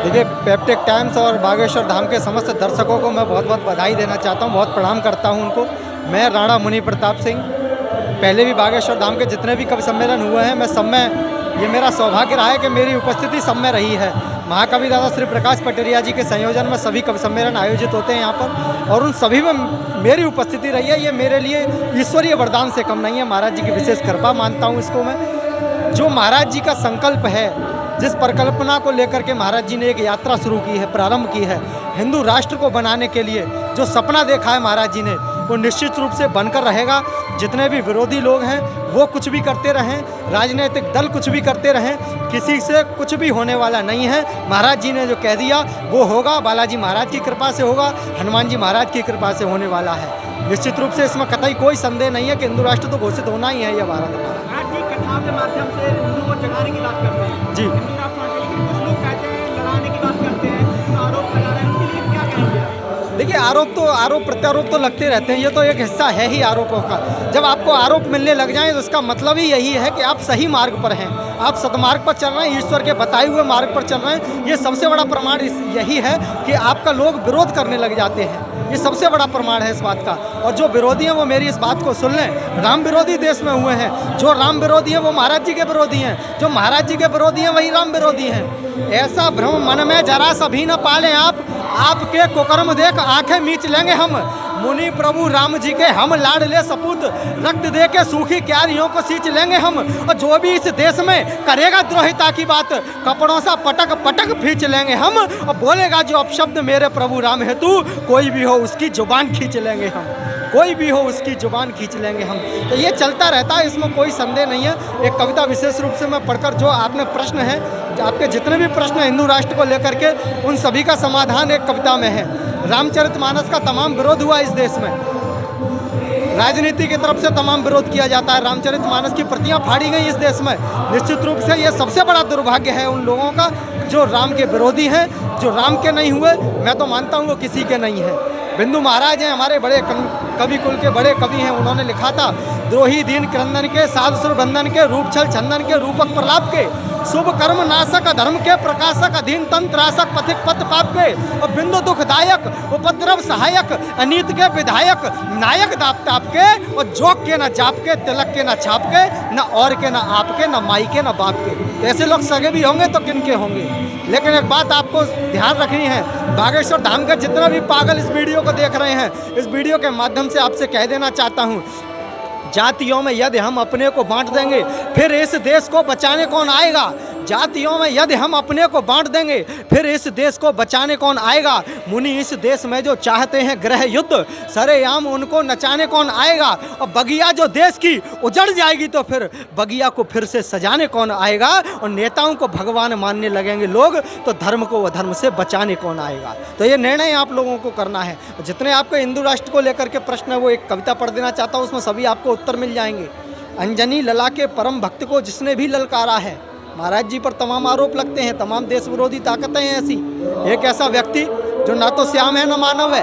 देखिए, peptic times और बागेश्वर धाम के समस्त दर्शकों को मैं बहुत बहुत बधाई देना चाहता हूँ, बहुत प्रणाम करता हूँ उनको। मैं राणा मुनि प्रताप सिंह, पहले भी बागेश्वर धाम के जितने भी कवि सम्मेलन हुए हैं, मैं सब में ये मेरा सौभाग्य रहा है कि मेरी उपस्थिति सब में रही है। महाकवि दादा श्री प्रकाश पटेरिया जी के संयोजन में सभी कवि सम्मेलन आयोजित होते हैं यहाँ पर, और उन सभी में मेरी उपस्थिति रही है। ये मेरे लिए ईश्वरीय वरदान से कम नहीं है, महाराज जी की विशेष कृपा मानता हूँ इसको मैं। जो महाराज जी का संकल्प है, जिस परिकल्पना को लेकर के महाराज जी ने एक यात्रा शुरू की है, प्रारंभ की है, हिंदू राष्ट्र को बनाने के लिए जो सपना देखा है महाराज जी ने, वो निश्चित रूप से बनकर रहेगा। जितने भी विरोधी लोग हैं वो कुछ भी करते रहें, राजनीतिक दल कुछ भी करते रहें, किसी से कुछ भी होने वाला नहीं है। महाराज जी ने जो कह दिया वो होगा, बालाजी महाराज की कृपा से होगा, हनुमान जी महाराज की कृपा से होने वाला है। निश्चित रूप से इसमें कतई कोई संदेह नहीं है कि हिंदू राष्ट्र तो घोषित होना ही है। यह भारत हमारा। आज की कथा के माध्यम से हिंदुओं को जगाने की बात करते हैं जी। हिंदू राष्ट्र होने के लिए कुछ लोग कहते हैं लड़ाने की बात करते हैं, तो आरोप लगा रहे हैं, उनके लिए क्या कहेंगे? देखिए, आरोप प्रत्यारोप तो लगते रहते हैं, ये तो एक हिस्सा है ही आरोपों का। जब आपको आरोप मिलने लग जाएं तो उसका मतलब ही यही है कि आप सही मार्ग पर हैं, आप सदमार्ग पर चल रहे हैं, ईश्वर के बताए हुए मार्ग पर चल रहे हैं। ये सबसे बड़ा प्रमाण यही है कि आपका लोग विरोध करने लग जाते हैं। ये सबसे बड़ा प्रमाण है इस बात का। और जो विरोधी हैं वो मेरी इस बात को सुन लें, राम विरोधी देश में हुए हैं। जो राम विरोधी हैं वो महाराज जी के विरोधी हैं, जो महाराज जी के विरोधी हैं वही राम विरोधी हैं। ऐसा भ्रम मन में जरा सभी न पालें आप, आपके कुकर्म देख आंखें मीच लेंगे हम। मुनि प्रभु राम जी के हम लाडले सपूत, रक्त दे के सूखी क्यारियों को सींच लेंगे हम। और जो भी इस देश में करेगा द्रोहिता की बात, कपड़ों सा पटक पटक खींच लेंगे हम। और बोलेगा जो अपशब्द मेरे प्रभु राम हेतु, कोई भी हो उसकी जुबान खींच लेंगे हम, कोई भी हो उसकी जुबान खींच लेंगे हम। तो ये चलता रहता है, इसमें कोई संदेह नहीं है। एक कविता विशेष रूप से मैं पढ़कर, जो आपने प्रश्न है, आपके जितने भी प्रश्न हिंदू राष्ट्र को लेकर के, उन सभी का समाधान एक कविता में है। रामचरितमानस का तमाम विरोध हुआ इस देश में, राजनीति की तरफ से तमाम विरोध किया जाता है। रामचरितमानस की प्रतियां फाड़ी गई इस देश में। निश्चित रूप से ये सबसे बड़ा दुर्भाग्य है उन लोगों का जो राम के विरोधी हैं, जो राम के नहीं हुए। मैं तो मानता हूँ वो किसी के नहीं है। बिंदु महाराज हैं, हमारे बड़े कवि कुल के बड़े कवि हैं। उन्होंने लिखा था, द्रोही दीन क्रंदन के, साधु सुर बंधन के, रूप छल चंदन के, रूपक प्रलाप के, शुभ कर्म नाशक, अधर्म के प्रकाशक, अधीन तंत्र आशक, पथिक पथ पाप के, और बिंदु दुखदायक, उपद्रव सहायक, अनीत के विधायक, नायक दाप ताप के, और जोक के न जाप के, तिलक के न छाप के, न और के न आप के, न माई के न बाप के। ऐसे लोग सगे भी होंगे तो किन के होंगे। लेकिन एक बात आपको ध्यान रखनी है, बागेश्वर धाम के जितना भी पागल इस वीडियो को देख रहे हैं, इस वीडियो के माध्यम से आपसे कह देना चाहता हूँ, जातियों में यदि हम अपने को बांट देंगे फिर इस देश को बचाने कौन आएगा। जातियों में यदि हम अपने को बांट देंगे फिर इस देश को बचाने कौन आएगा। मुनि इस देश में जो चाहते हैं गृह युद्ध, सरेआम उनको नचाने कौन आएगा। और बगिया जो देश की उजड़ जाएगी तो फिर बगिया को फिर से सजाने कौन आएगा। और नेताओं को भगवान मानने लगेंगे लोग तो धर्म को अधर्म से बचाने कौन आएगा। तो ये निर्णय आप लोगों को करना है। जितने आपके हिंदू राष्ट्र को लेकर के प्रश्न है, वो एक कविता पढ़ देना चाहता हूँ, उसमें सभी आपको उत्तर मिल जाएंगे। अंजनी लला के परम भक्त को जिसने भी ललकारा है। महाराज जी पर तमाम आरोप लगते हैं, तमाम देश विरोधी ताकतें हैं ऐसी। एक ऐसा व्यक्ति जो ना तो श्याम है ना मानव है,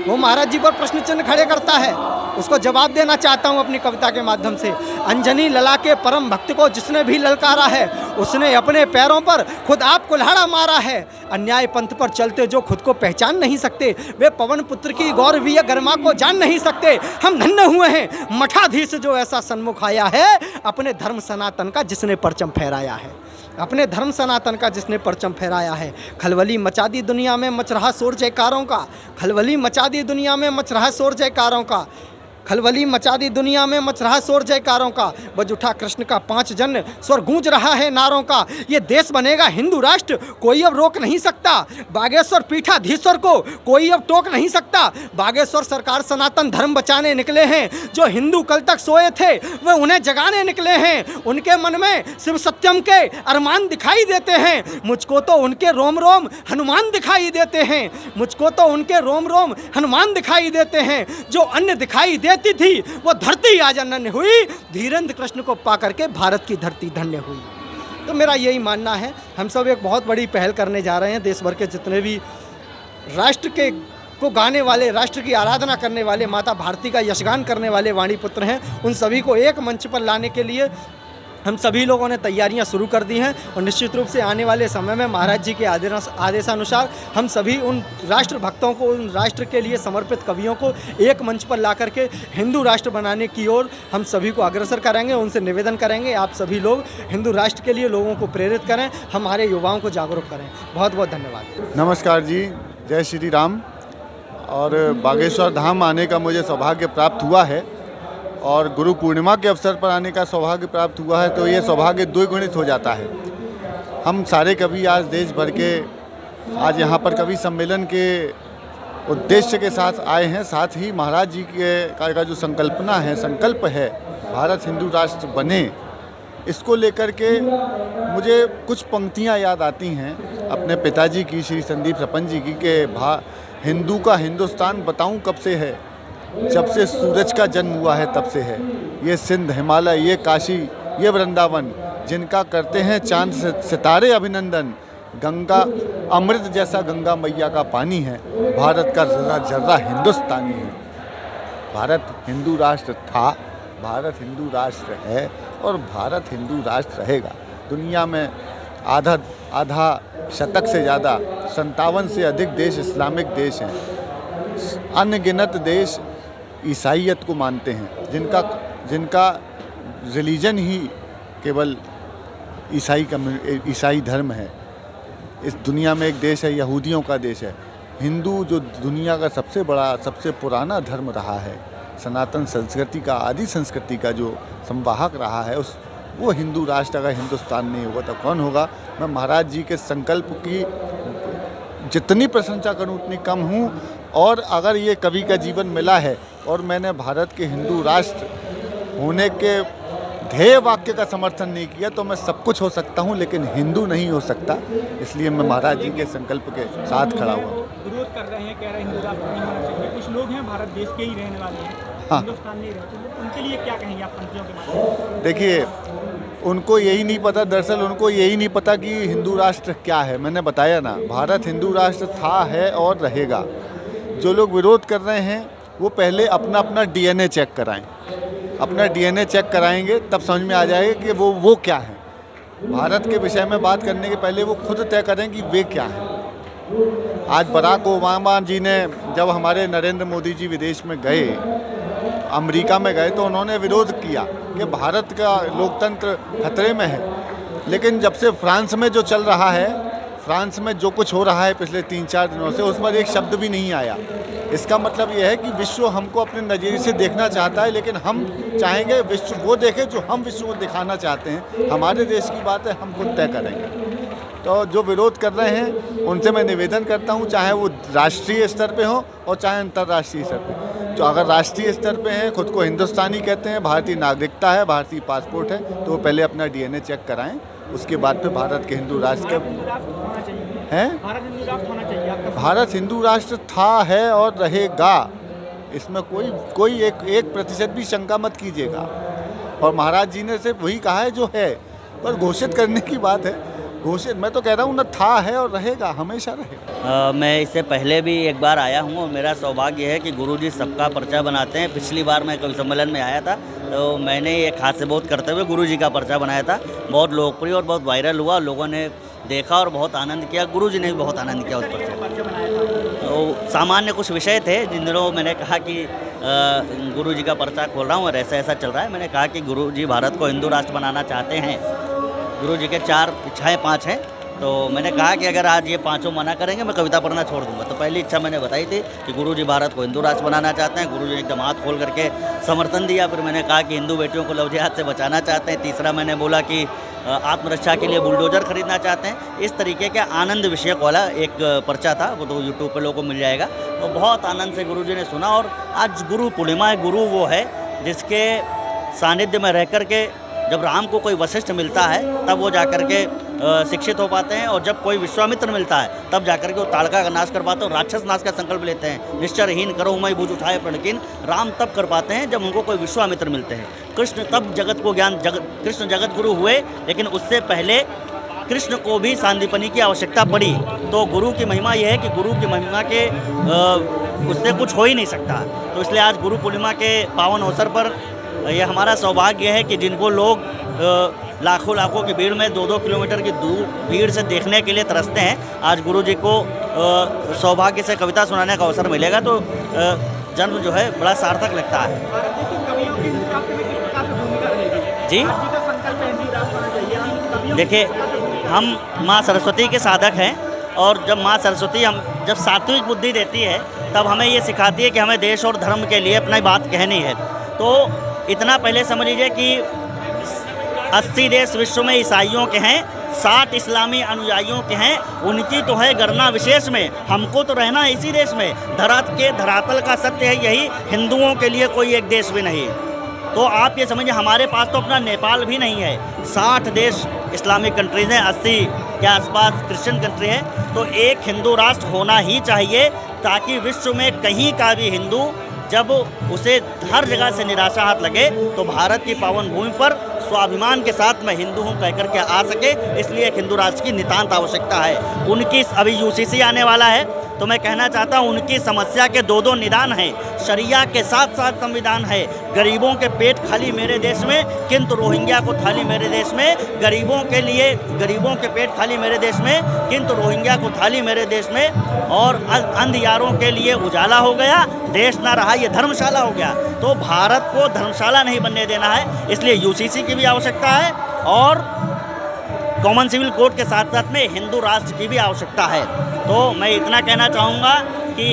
वो महाराज जी पर प्रश्न चिन्ह खड़े करता है, उसको जवाब देना चाहता हूँ अपनी कविता के माध्यम से। अंजनी लला के परम भक्त को जिसने भी ललकारा है, उसने अपने पैरों पर खुद आप कुल्हाड़ा मारा है। अन्याय पंथ पर चलते जो खुद को पहचान नहीं सकते, वे पवन पुत्र की गौरवीय गरिमा को जान नहीं सकते। हम धन्य हुए हैं मठाधीश जो ऐसा सन्मुख आया है, अपने धर्म सनातन का जिसने परचम फहराया है, अपने धर्म सनातन का जिसने परचम फहराया है। खलबली मचा दी दुनिया में मच रहा शोर जयकारों का, खलबली मचा दी दुनिया में मच रहा शोर जयकारों का, खलबली मचा दी दुनिया में मच रहा शोर जयकारों का। बज उठा कृष्ण का 5 जन, स्वर गूंज रहा है नारों का। ये देश बनेगा हिंदू राष्ट्र, कोई अब रोक नहीं सकता। बागेश्वर पीठाधीश्वर को कोई अब टोक नहीं सकता। बागेश्वर सरकार सनातन धर्म बचाने निकले हैं। जो हिंदू कल तक सोए थे वे उन्हें जगाने निकले हैं। उनके मन में शिव सत्यम के अरमान दिखाई देते हैं। मुझको तो उनके रोम रोम हनुमान दिखाई देते हैं। मुझको तो उनके रोम रोम हनुमान दिखाई देते हैं। जो अन्य दिखाई देती थी वो धरती आज अनन्य हुई। धीरेन्द्र कृष्ण को पा करके भारत की धरती धन्य हुई। तो मेरा यही मानना है। हम सब एक बहुत बड़ी पहल करने जा रहे हैं। देश भर के जितने भी राष्ट्र के को गाने वाले, राष्ट्र की आराधना करने वाले, माता भारती का यशगान करने वाले वाणी पुत्र हैं, उन सभी को एक मंच पर लाने के लिए हम सभी लोगों ने तैयारियां शुरू कर दी हैं और निश्चित रूप से आने वाले समय में महाराज जी के आदेशानुसार हम सभी उन राष्ट्र भक्तों को, उन राष्ट्र के लिए समर्पित कवियों को एक मंच पर ला करके हिंदू राष्ट्र बनाने की ओर हम सभी को अग्रसर करेंगे। उनसे निवेदन करेंगे आप सभी लोग हिंदू राष्ट्र के लिए लोगों को प्रेरित करें, हमारे युवाओं को जागरूक करें। बहुत बहुत धन्यवाद। नमस्कार जी, जय श्री राम। और बागेश्वर धाम आने का मुझे सौभाग्य प्राप्त हुआ है और गुरु पूर्णिमा के अवसर पर आने का सौभाग्य प्राप्त हुआ है, तो ये सौभाग्य द्विगुणित हो जाता है। हम सारे कवि आज देश भर के आज यहाँ पर कवि सम्मेलन के उद्देश्य के साथ आए हैं। साथ ही महाराज जी के का जो संकल्प है भारत हिंदू राष्ट्र बने, इसको लेकर के मुझे कुछ पंक्तियाँ याद आती हैं अपने पिताजी की, श्री संदीप सपन जी की, कि हिंदू का हिंदुस्तान बताऊं कब से है, जब से सूरज का जन्म हुआ है तब से है। ये सिंध, हिमालय, ये काशी, ये वृंदावन, जिनका करते हैं चांद सितारे अभिनंदन। गंगा अमृत जैसा गंगा मैया का पानी है, भारत का जर्रा जर्रा हिंदुस्तानी है। भारत हिंदू राष्ट्र था, भारत हिंदू राष्ट्र है और भारत हिंदू राष्ट्र रहेगा। दुनिया में आधा शतक से ज़्यादा 57 से अधिक देश इस्लामिक देश हैं। अनगिनत देश ईसाईयत को मानते हैं, जिनका रिलीजन ही केवल ईसाई धर्म है। इस दुनिया में एक देश है, यहूदियों का देश है। हिंदू जो दुनिया का सबसे बड़ा, सबसे पुराना धर्म रहा है, सनातन संस्कृति का, आदि संस्कृति का जो संवाहक रहा है, वो हिंदू राष्ट्र अगर हिंदुस्तान नहीं होगा तो कौन होगा। मैं महाराज जी के संकल्प की जितनी प्रशंसा करूं उतनी कम हूं। और अगर ये कवि का जीवन मिला है और मैंने भारत के हिंदू राष्ट्र होने के ध्येय वाक्य का समर्थन नहीं किया तो मैं सब कुछ हो सकता हूं लेकिन हिंदू नहीं हो सकता। इसलिए मैं महाराज जी के संकल्प के साथ खड़ा हुआ। विरोध कर रहे हैं, कह रहे हैं हिंदू राष्ट्र नहीं होना चाहिए। कुछ लोग हैं भारत देश के ही रहने वाले हैं, हिंदुस्तान नहीं रहते, उनके लिए क्या कहेंगे आप पंक्तियों के माध्यम से? देखिए, उनको यही नहीं पता, दरअसल उनको यही नहीं पता कि हिंदू राष्ट्र क्या है। मैंने बताया ना, भारत हिंदू राष्ट्र था, है और रहेगा। जो लोग विरोध कर रहे हैं वो पहले अपना DNA चेक कराएं। अपना DNA चेक कराएंगे तब समझ में आ जाएगा कि वो क्या है। भारत के विषय में बात करने के पहले वो खुद तय करें कि वे क्या हैं। आज बराक ओबामा जी ने, जब हमारे नरेंद्र मोदी जी विदेश में गए, अमेरिका में गए, तो उन्होंने विरोध किया कि भारत का लोकतंत्र खतरे में है। लेकिन जब से फ्रांस में जो चल रहा है, फ्रांस में जो कुछ हो रहा है पिछले 3-4 दिनों से, उस पर एक शब्द भी नहीं आया। इसका मतलब यह है कि विश्व हमको अपने नज़रिए से देखना चाहता है, लेकिन हम चाहेंगे विश्व वो देखे जो हम विश्व को दिखाना चाहते हैं। हमारे देश की बात है, हम खुद तय करेंगे। तो जो विरोध कर रहे हैं उनसे मैं निवेदन करता हूं, चाहे वो राष्ट्रीय स्तर पे हो और चाहे अंतर्राष्ट्रीय स्तर पे। जो अगर राष्ट्रीय स्तर पे हैं, खुद को हिंदुस्तानी कहते हैं, भारतीय नागरिकता है, भारतीय पासपोर्ट है, तो वो पहले अपना DNA चेक कराएं। उसके बाद पे भारत के हिंदू राष्ट्र हैं। भारत हिंदू राष्ट्र था, है और रहेगा। इसमें कोई 1% भी शंका मत कीजिएगा। और महाराज जी ने सिर्फ वही कहा है जो है, पर घोषित करने की बात है। घोषित मैं तो कह रहा हूँ ना, था, है और रहेगा, हमेशा रहेगा। मैं इससे पहले भी एक बार आया हूँ और मेरा सौभाग्य है कि गुरुजी सबका पर्चा बनाते हैं। पिछली बार मैं कवि सम्मेलन में आया था तो मैंने एक हाथ से बहुत करते हुए गुरुजी का पर्चा बनाया था। बहुत लोकप्रिय और बहुत वायरल हुआ, लोगों ने देखा और बहुत आनंद किया। गुरुजी ने भी बहुत आनंद किया उस पर्चे। तो सामान्य कुछ विषय थे जिन दिनों मैंने कहा कि गुरुजी का पर्चा खोल रहा हूँ और ऐसा चल रहा है। मैंने कहा कि गुरुजी भारत को हिंदू राष्ट्र बनाना चाहते हैं। गुरुजी के 4 इच्छाएं 5 हैं, तो मैंने कहा कि अगर आज ये 5 मना करेंगे मैं कविता पढ़ना छोड़ दूंगा। तो पहली इच्छा मैंने बताई थी कि गुरुजी भारत को हिंदू राष्ट्र बनाना चाहते हैं। गुरुजी ने एकदम हाथ खोल करके समर्थन दिया। फिर मैंने कहा कि हिंदू बेटियों को लवजिहाद से बचाना चाहते हैं। तीसरा मैंने बोला कि आत्मरक्षा के लिए बुलडोजर खरीदना चाहते हैं। इस तरीके का आनंद विषयक वाला एक पर्चा था, वो तो यूट्यूब पर लोगों को मिल जाएगा। तो बहुत आनंद से गुरुजी ने सुना। और आज गुरु पूर्णिमा है। गुरु वो है जिसके सानिध्य में रह कर के जब राम को कोई वशिष्ठ मिलता है तब वो जाकर के शिक्षित हो पाते हैं, और जब कोई विश्वामित्र मिलता है तब जाकर के वो ताड़का का नाश कर पाते हैं और राक्षस नाश का संकल्प लेते हैं। निश्चरहीन करो मैं भुज उठाए प्रणकीन। राम तब कर पाते हैं जब उनको कोई विश्वामित्र मिलते हैं। कृष्ण तब जगत को ज्ञान कृष्ण जगत गुरु हुए, लेकिन उससे पहले कृष्ण को भी सांदीपनी की आवश्यकता पड़ी। तो गुरु की महिमा यह है कि गुरु की महिमा के उससे कुछ हो ही नहीं सकता। तो इसलिए आज गुरु पूर्णिमा के पावन अवसर पर यह हमारा सौभाग्य है कि जिनको लोग लाखों लाखों की भीड़ में 2-2 किलोमीटर की दूर भीड़ से देखने के लिए तरसते हैं। आज गुरु जी को सौभाग्य से कविता सुनाने का अवसर मिलेगा तो जन्म जो है बड़ा सार्थक लगता है। भारत देश के कवियों की हिंदी राष्ट्र में किस प्रकार से भूमिका रहेगी? जी आज जी का संकल्प है हिंदी राष्ट्र होना चाहिए, हम कवियों की देखिए, किस प्रकार से भूमिका हम माँ सरस्वती के साधक हैं और जब माँ सरस्वती हम जब सात्विक बुद्धि देती है तब हमें ये सिखाती है कि हमें देश और धर्म के लिए अपनी बात कहनी है। तो इतना पहले समझ लीजिए कि 80 देश विश्व में ईसाइयों के हैं, 60 इस्लामी अनुयायियों के हैं, उनकी तो है गणना विशेष में, हमको तो रहना है इसी देश में। धरातल का सत्य है यही, हिंदुओं के लिए कोई एक देश भी नहीं। तो आप ये समझिए हमारे पास तो अपना नेपाल भी नहीं है। 60 देश इस्लामिक कंट्रीज़ हैं, 80 के आसपास क्रिश्चियन कंट्री है। तो एक हिंदू राष्ट्र होना ही चाहिए ताकि विश्व में कहीं का भी हिंदू जब उसे हर जगह से निराशा हाथ लगे तो भारत की पावन भूमि पर स्वाभिमान के साथ मैं हिंदू हूँ कह करके आ सके। इसलिए एक हिंदू राष्ट्र की नितांत आवश्यकता है। उनकी अभी यूसीसी आने वाला है तो मैं कहना चाहता हूँ उनकी समस्या के 2-2 निदान हैं। शरिया के साथ साथ संविधान है। गरीबों के पेट खाली मेरे देश में किंतु रोहिंग्या को थाली मेरे देश में। गरीबों के पेट खाली मेरे देश में किंतु रोहिंग्या को थाली मेरे देश में। और अंधियारों के लिए उजाला हो गया, देश ना रहा ये धर्मशाला हो गया। तो भारत को धर्मशाला नहीं बनने देना है, इसलिए यूसीसी की भी आवश्यकता है और कॉमन सिविल कोड के साथ साथ में हिंदू राष्ट्र की भी आवश्यकता है। तो मैं इतना कहना चाहूँगा कि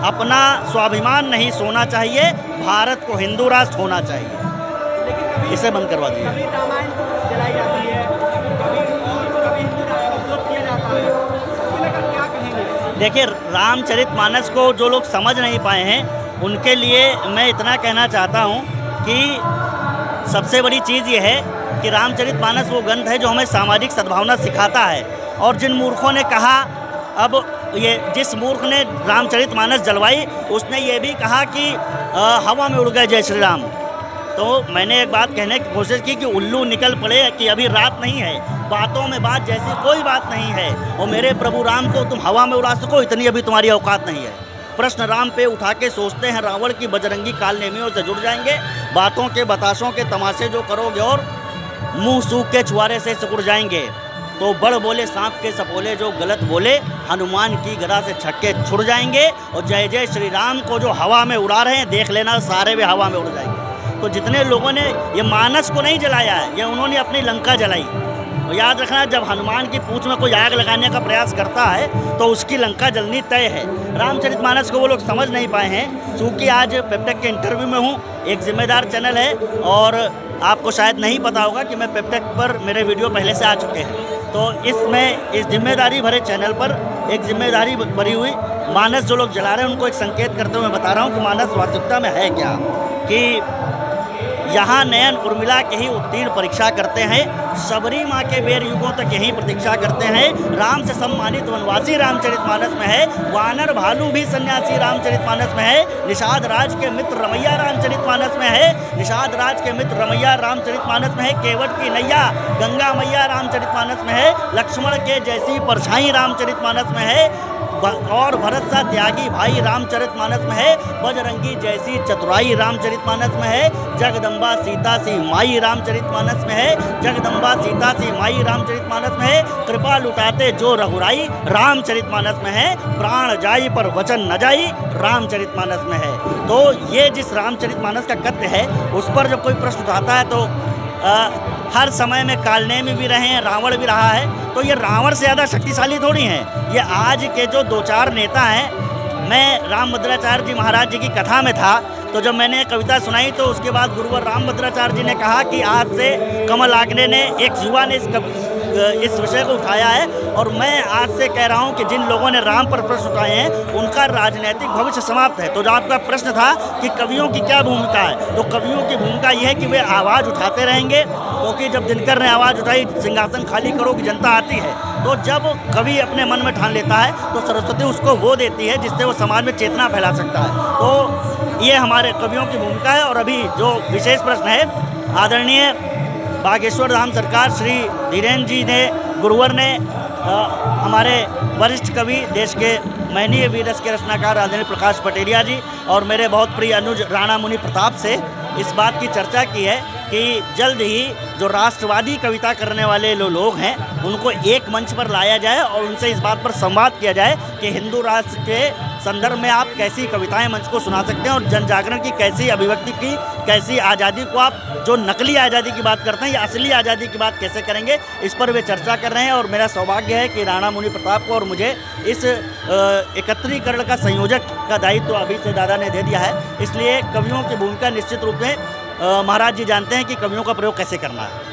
अपना स्वाभिमान नहीं सोना चाहिए, भारत को हिंदू राष्ट्र होना चाहिए। इसे बंद करवा दीजिए। कभी रामायण जलाई जाती है, कभी हिंदू राष्ट्र का विरोध किया जाता है, इसको लेकर क्या कहेंगे? देखिए, रामचरितमानस को जो लोग समझ नहीं पाए हैं उनके लिए मैं इतना कहना चाहता हूँ कि सबसे बड़ी चीज़ ये है कि रामचरितमानस वो ग्रंथ है जो हमें सामाजिक सद्भावना सिखाता है। और जिन मूर्खों ने कहा, अब ये जिस मूर्ख ने रामचरितमानस जलवाई उसने ये भी कहा कि हवा में उड़ गए जय श्री राम। तो मैंने एक बात कहने की कोशिश की कि उल्लू निकल पड़े कि अभी रात नहीं है, बातों में बात जैसी कोई बात नहीं है और मेरे प्रभु राम को तुम हवा में उड़ा सको इतनी अभी तुम्हारी औकात नहीं है। प्रश्न राम पे उठा के सोचते हैं रावण की बजरंगी काल नेमियों से जुड़ जाएंगे। बातों के बताशों के तमाशे जो करोगे और मुंह सूख के छुआरे से सिकुड़ जाएंगे। तो बड़ बोले सांप के सपोले जो गलत बोले, हनुमान की गदा से छक्के छुड़ जाएंगे। और जय जय श्री राम को जो हवा में उड़ा रहे हैं देख लेना सारे वे हवा में उड़ जाएंगे। तो जितने लोगों ने ये मानस को नहीं जलाया है, ये उन्होंने अपनी लंका जलाई। और याद रखना, जब हनुमान की पूंछ में कोई आग लगाने का प्रयास करता है तो उसकी लंका जलनी तय है। रामचरितमानस को वो लोग समझ नहीं पाए हैं। चूँकि आज पेप्टेक के इंटरव्यू में हूँ, एक जिम्मेदार चैनल है और आपको शायद नहीं पता होगा कि मैं पेप्टेक पर मेरे वीडियो पहले से आ चुके हैं। तो इस जिम्मेदारी भरे चैनल पर एक जिम्मेदारी भरी हुई मानस जो लोग जला रहे हैं उनको एक संकेत करते हुए बता रहा हूँ कि मानस वास्तविकता में है क्या। कि यहाँ नयन उर्मिला के ही उत्तीर्ण परीक्षा करते हैं, शबरी माँ के बेर युगों तक यही प्रतीक्षा करते हैं। राम से सम्मानित वनवासी रामचरितमानस में है, वानर भालू भी सन्यासी रामचरितमानस में है। निषाद राज के मित्र रमैया रामचरितमानस में है, निषाद राज के मित्र रमैया रामचरितमानस में है। केवट की नैया गंगा मैया रामचरितमानस में है, लक्ष्मण के जैसी परछाई रामचरितमानस में है। और भरत सा त्यागी भाई रामचरितमानस में है, बजरंगी जैसी चतुराई रामचरितमानस में है। जगदम्बा सीता सी माई रामचरितमानस में है, जगदम्बा सीता सी माई रामचरितमानस में है। कृपा लुटाते जो रघुराई रामचरितमानस में है, प्राण जाई पर वचन न जाई रामचरितमानस में है। तो ये जिस रामचरितमानस का कथ्य है उस पर जब कोई प्रश्न उठाता है तो हर समय में कालनेमी भी रहे हैं, रावण भी रहा है। तो ये रावण से ज़्यादा शक्तिशाली थोड़ी हैं। ये आज के जो 2-4 नेता हैं, मैं रामभद्राचार्य जी महाराज जी की कथा में था तो जब मैंने कविता सुनाई तो उसके बाद गुरुवर रामभद्राचार्य जी ने कहा कि आज से कमल आग्ने ने एक युवा ने इस विषय को उठाया है और मैं आज से कह रहा हूं कि जिन लोगों ने राम पर प्रश्न उठाए हैं उनका राजनीतिक भविष्य समाप्त है। तो जो आपका प्रश्न था कि कवियों की क्या भूमिका है, तो कवियों की भूमिका यह है कि वे आवाज़ उठाते रहेंगे, क्योंकि जब दिनकर ने आवाज़ उठाई सिंहासन खाली करो की जनता आती है। तो जब कवि अपने मन में ठान लेता है तो सरस्वती उसको वो देती है जिससे वो समाज में चेतना फैला सकता है। तो ये हमारे कवियों की भूमिका है। और अभी जो विशेष प्रश्न है, आदरणीय बागेश्वर धाम सरकार श्री धीरेन्द्र जी ने, गुरुवर ने हमारे वरिष्ठ कवि देश के महनीय वीरस के रचनाकार आदरणीय प्रकाश पटेलिया जी और मेरे बहुत प्रिय अनुज राणा मुनि प्रताप से इस बात की चर्चा की है कि जल्द ही जो राष्ट्रवादी कविता करने वाले लोग हैं उनको एक मंच पर लाया जाए और उनसे इस बात पर संवाद किया जाए कि हिंदू राष्ट्र के संदर्भ में आप कैसी कविताएं मंच को सुना सकते हैं और जन जागरण की कैसी अभिव्यक्ति की, कैसी आज़ादी को आप जो नकली आज़ादी की बात करते हैं या असली आज़ादी की बात कैसे करेंगे, इस पर वे चर्चा कर रहे हैं। और मेरा सौभाग्य है कि राणा मुनि प्रताप को और मुझे इस एकत्रीकरण का संयोजक का दायित्व अभी से दादा ने दे दिया है। इसलिए कवियों की भूमिका निश्चित रूप में महाराज जी जानते हैं कि कवियों का प्रयोग कैसे करना है।